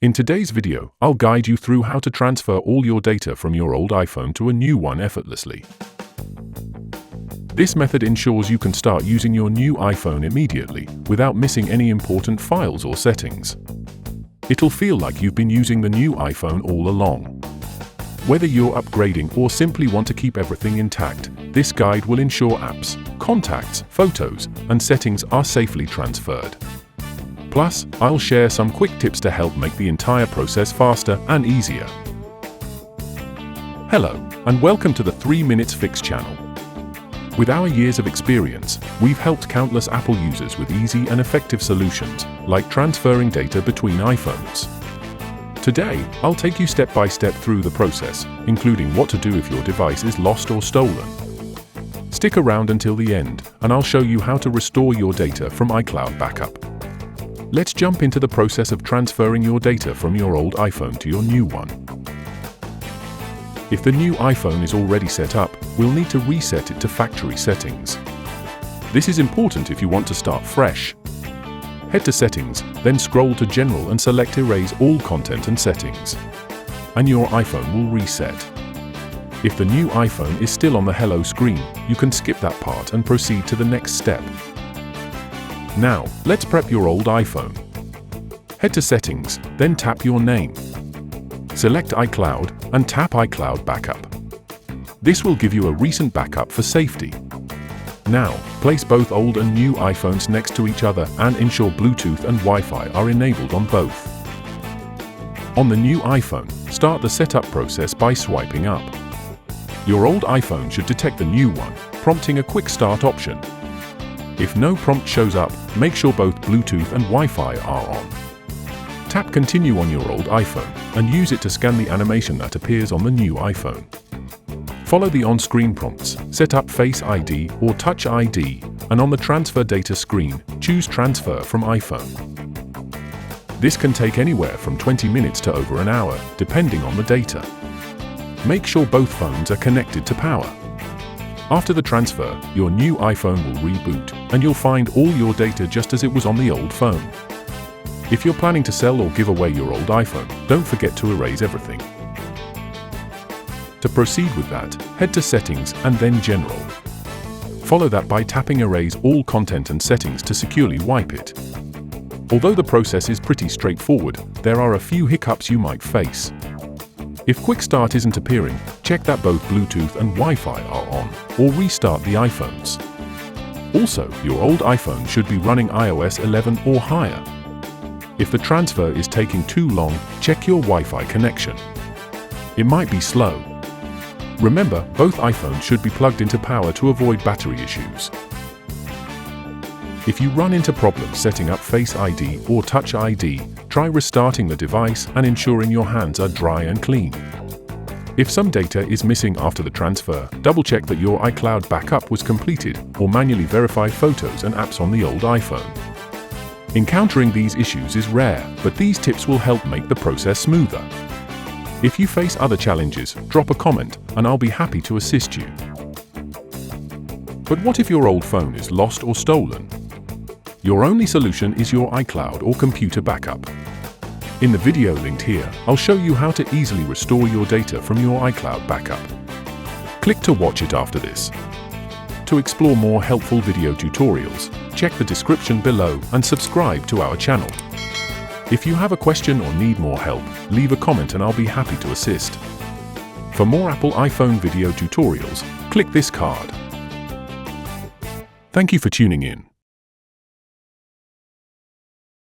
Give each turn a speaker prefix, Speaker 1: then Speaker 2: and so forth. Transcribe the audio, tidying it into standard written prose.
Speaker 1: In today's video, I'll guide you through how to transfer all your data from your old iPhone to a new one effortlessly. This method ensures you can start using your new iPhone immediately, without missing any important files or settings. It'll feel like you've been using the new iPhone all along. Whether you're upgrading or simply want to keep everything intact, this guide will ensure apps, contacts, photos, and settings are safely transferred. Plus, I'll share some quick tips to help make the entire process faster and easier. Hello, and welcome to the 3 Minutes Fix channel. With our years of experience, we've helped countless Apple users with easy and effective solutions, like transferring data between iPhones. Today, I'll take you step by step through the process, including what to do if your device is lost or stolen. Stick around until the end, and I'll show you how to restore your data from iCloud backup. Let's jump into the process of transferring your data from your old iPhone to your new one. If the new iPhone is already set up, we'll need to reset it to factory settings. This is important if you want to start fresh. Head to Settings, then scroll to General and select Erase all content and settings. And your iPhone will reset. If the new iPhone is still on the Hello screen, you can skip that part and proceed to the next step. Now, let's prep your old iPhone. Head to Settings, then tap your name. Select iCloud and tap iCloud Backup. This will give you a recent backup for safety. Now, place both old and new iPhones next to each other and ensure Bluetooth and Wi-Fi are enabled on both. On the new iPhone, start the setup process by swiping up. Your old iPhone should detect the new one, prompting a quick start option. If no prompt shows up, make sure both Bluetooth and Wi-Fi are on. Tap Continue on your old iPhone and use it to scan the animation that appears on the new iPhone. Follow the on-screen prompts, set up Face ID or Touch ID, and on the Transfer Data screen, choose Transfer from iPhone. This can take anywhere from 20 minutes to over an hour, depending on the data. Make sure both phones are connected to power. After the transfer, your new iPhone will reboot, and you'll find all your data just as it was on the old phone. If you're planning to sell or give away your old iPhone, don't forget to erase everything. To proceed with that, head to Settings and then General. Follow that by tapping Erase all content and settings to securely wipe it. Although the process is pretty straightforward, there are a few hiccups you might face. If Quick Start isn't appearing, check that both Bluetooth and Wi-Fi are on, or restart the iPhones. Also, your old iPhone should be running iOS 11 or higher. If the transfer is taking too long, check your Wi-Fi connection. It might be slow. Remember, both iPhones should be plugged into power to avoid battery issues. If you run into problems setting up Face ID or Touch ID, try restarting the device and ensuring your hands are dry and clean. If some data is missing after the transfer, double-check that your iCloud backup was completed or manually verify photos and apps on the old iPhone. Encountering these issues is rare, but these tips will help make the process smoother. If you face other challenges, drop a comment and I'll be happy to assist you. But what if your old phone is lost or stolen? Your only solution is your iCloud or computer backup. In the video linked here, I'll show you how to easily restore your data from your iCloud backup. Click to watch it after this. To explore more helpful video tutorials, check the description below and subscribe to our channel. If you have a question or need more help, leave a comment and I'll be happy to assist. For more Apple iPhone video tutorials, click this card. Thank you for tuning in.